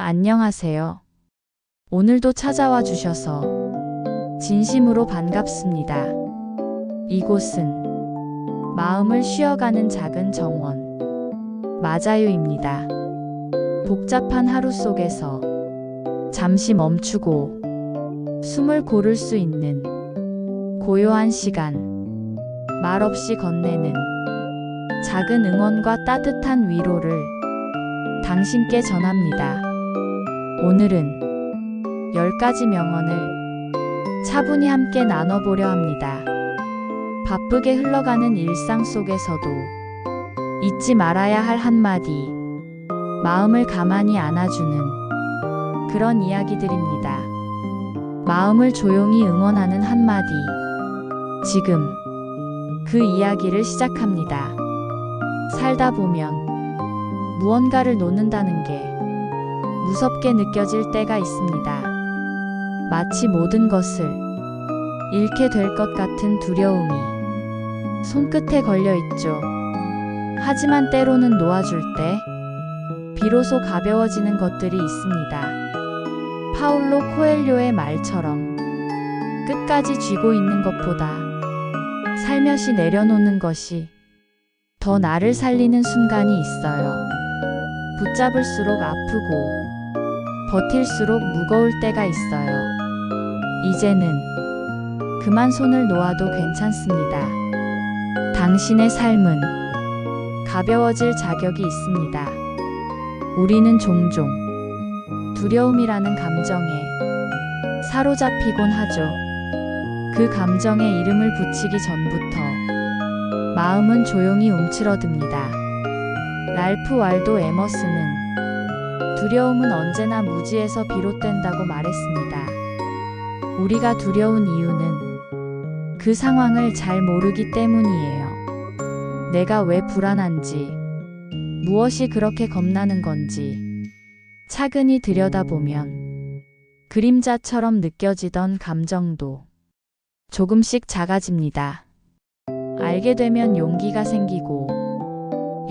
안녕하세요. 오늘도 찾아와 주셔서 진심으로 반갑습니다. 이곳은 마음을 쉬어가는 작은 정원, 마자유입니다. 복잡한 하루 속에서 잠시 멈추고 숨을 고를 수 있는 고요한 시간, 말없이 건네는 작은 응원과 따뜻한 위로를 당신께 전합니다. 오늘은 10가지 명언을 차분히 함께 나눠보려 합니다. 바쁘게 흘러가는 일상 속에서도 잊지 말아야 할 한마디, 마음을 가만히 안아주는 그런 이야기들입니다. 마음을 조용히 응원하는 한마디, 지금 그 이야기를 시작합니다. 살다 보면 무언가를 놓는다는 게 무섭게 느껴질 때가 있습니다. 마치 모든 것을 잃게 될 것 같은 두려움이 손끝에 걸려 있죠. 하지만 때로는 놓아줄 때 비로소 가벼워지는 것들이 있습니다. 파울로 코엘료의 말처럼 끝까지 쥐고 있는 것보다 살며시 내려놓는 것이 더 나를 살리는 순간이 있어요. 붙잡을수록 아프고 버틸수록 무거울 때가 있어요. 이제는 그만 손을 놓아도 괜찮습니다. 당신의 삶은 가벼워질 자격이 있습니다. 우리는 종종 두려움이라는 감정에 사로잡히곤 하죠. 그 감정에 이름을 붙이기 전부터 마음은 조용히 움츠러듭니다. 랄프 waldo 에머슨은 두려움은 언제나 무지에서 비롯된다고 말했습니다. 우리가 두려운 이유는 그 상황을 잘 모르기 때문이에요. 내가 왜 불안한지, 무엇이 그렇게 겁나는 건지 차근히 들여다보면 그림자처럼 느껴지던 감정도 조금씩 작아집니다. 알게 되면 용기가 생기고,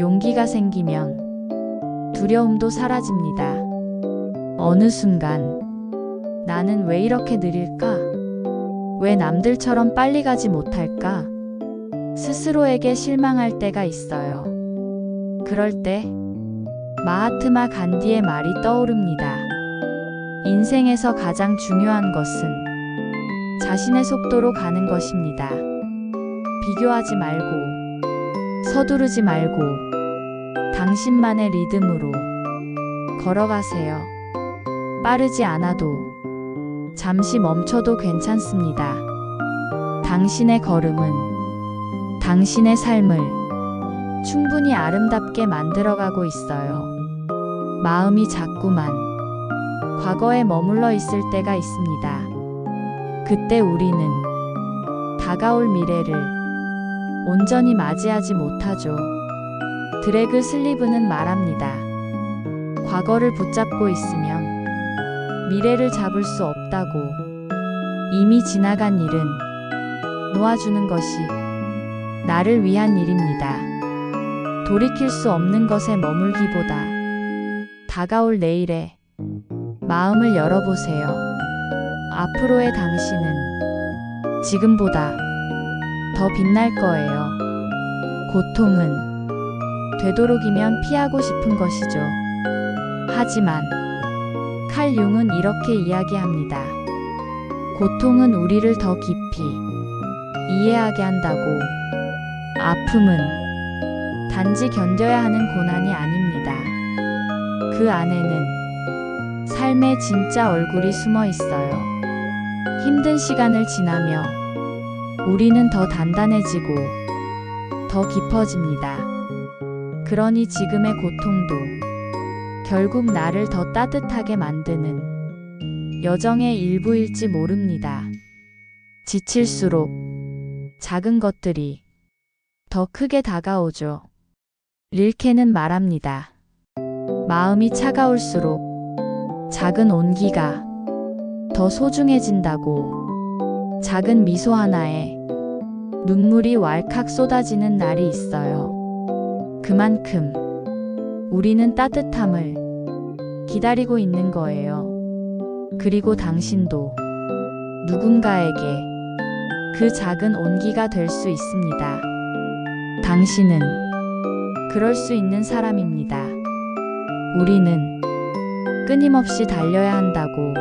용기가 생기면 두려움도 사라집니다. 어느 순간 나는 왜 이렇게 느릴까? 왜 남들처럼 빨리 가지 못할까? 스스로에게 실망할 때가 있어요. 그럴 때 마하트마 간디의 말이 떠오릅니다. 인생에서 가장 중요한 것은 자신의 속도로 가는 것입니다. 비교하지 말고, 서두르지 말고, 당신만의 리듬으로 걸어가세요. 빠르지 않아도, 잠시 멈춰도 괜찮습니다. 당신의 걸음은 당신의 삶을 충분히 아름답게 만들어가고 있어요. 마음이 자꾸만 과거에 머물러 있을 때가 있습니다. 그때 우리는 다가올 미래를 온전히 맞이하지 못하죠. 드래그 슬리브는 말합니다. 과거를 붙잡고 있으면 미래를 잡을 수 없다고. 이미 지나간 일은 놓아주는 것이 나를 위한 일입니다. 돌이킬 수 없는 것에 머물기보다 다가올 내일에 마음을 열어보세요. 앞으로의 당신은 지금보다 더 빛날 거예요. 고통은 되도록이면 피하고 싶은 것이죠. 하지만 칼 융은 이렇게 이야기합니다. 고통은 우리를 더 깊이 이해하게 한다고. 아픔은 단지 견뎌야 하는 고난이 아닙니다. 그 안에는 삶의 진짜 얼굴이 숨어 있어요. 힘든 시간을 지나며 우리는 더 단단해지고 더 깊어집니다. 그러니 지금의 고통도 결국 나를 더 따뜻하게 만드는 여정의 일부일지 모릅니다. 지칠수록 작은 것들이 더 크게 다가오죠. 릴케는 말합니다. 마음이 차가울수록 작은 온기가 더 소중해진다고. 작은 미소 하나에 눈물이 왈칵 쏟아지는 날이 있어요. 그만큼 우리는 따뜻함을 기다리고 있는 거예요. 그리고 당신도 누군가에게 그 작은 온기가 될 수 있습니다. 당신은 그럴 수 있는 사람입니다. 우리는 끊임없이 달려야 한다고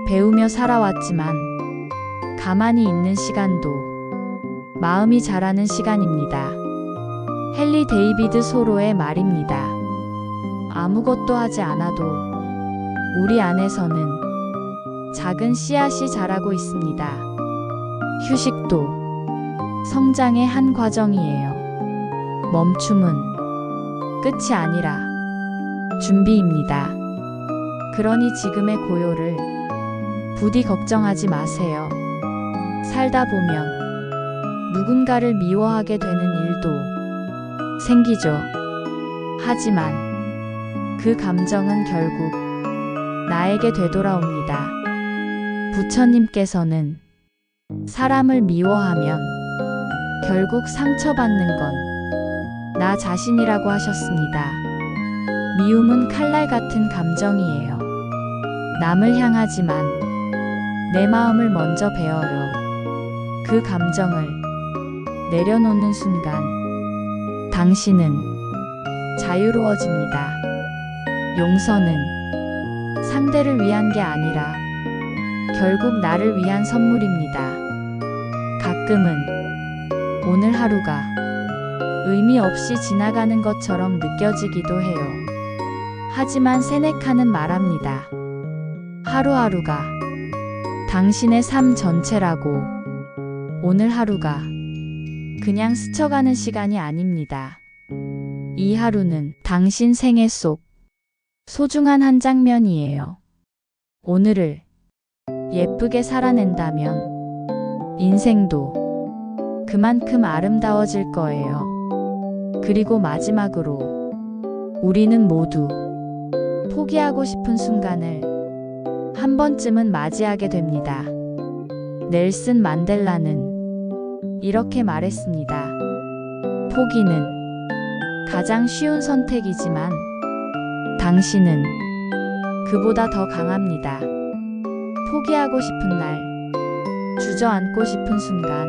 배우며 살아왔지만 가만히 있는 시간도 마음이 자라는 시간입니다. 헨리 데이비드 소로의 말입니다. 아무것도 하지 않아도 우리 안에서는 작은 씨앗이 자라고 있습니다. 휴식도 성장의 한 과정이에요. 멈춤은 끝이 아니라 준비입니다. 그러니 지금의 고요를 부디 걱정하지 마세요. 살다 보면 누군가를 미워하게 되는 일도 생기죠. 하지만 그 감정은 결국 나에게 되돌아옵니다. 부처님께서는 사람을 미워하면 결국 상처받는 건 나 자신이라고 하셨습니다. 미움은 칼날 같은 감정이에요. 남을 향하지만 내 마음을 먼저 베어요. 그 감정을 내려놓는 순간 당신은 자유로워집니다. 용서는 상대를 위한 게 아니라 결국 나를 위한 선물입니다. 가끔은 오늘 하루가 의미 없이 지나가는 것처럼 느껴지기도 해요. 하지만 세네카는 말합니다. 하루하루가 당신의 삶 전체라고. 오늘 하루가 그냥 스쳐가는 시간이 아닙니다. 이 하루는 당신 생애 속 소중한 한 장면이에요. 오늘을 예쁘게 살아낸다면 인생도 그만큼 아름다워질 거예요. 그리고 마지막으로 우리는 모두 포기하고 싶은 순간을 한 번쯤은 맞이하게 됩니다. 넬슨 만델라는 이렇게 말했습니다. 포기는 가장 쉬운 선택이지만 당신은 그보다 더 강합니다. 포기하고 싶은 날, 주저앉고 싶은 순간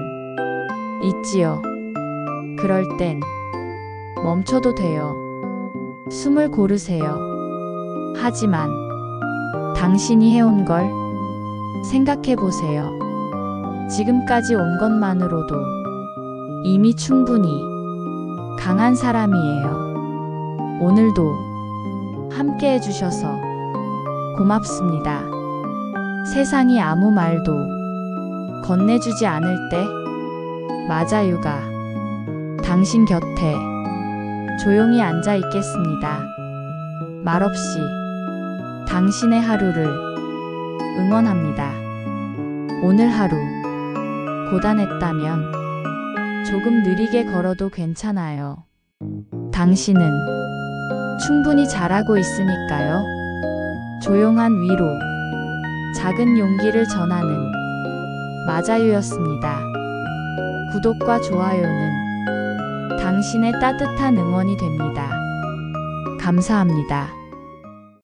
있지요. 그럴 땐 멈춰도 돼요. 숨을 고르세요. 하지만 당신이 해온 걸 생각해 보세요. 지금까지 온 것만으로도 이미 충분히 강한 사람이에요. 오늘도 함께 해주셔서 고맙습니다. 세상이 아무 말도 건네주지 않을 때 마자유가 당신 곁에 조용히 앉아 있겠습니다. 말없이 당신의 하루를 응원합니다. 오늘 하루 고단했다면 조금 느리게 걸어도 괜찮아요. 당신은 충분히 잘하고 있으니까요. 조용한 위로, 작은 용기를 전하는 마자유였습니다. 구독과 좋아요는 당신의 따뜻한 응원이 됩니다. 감사합니다.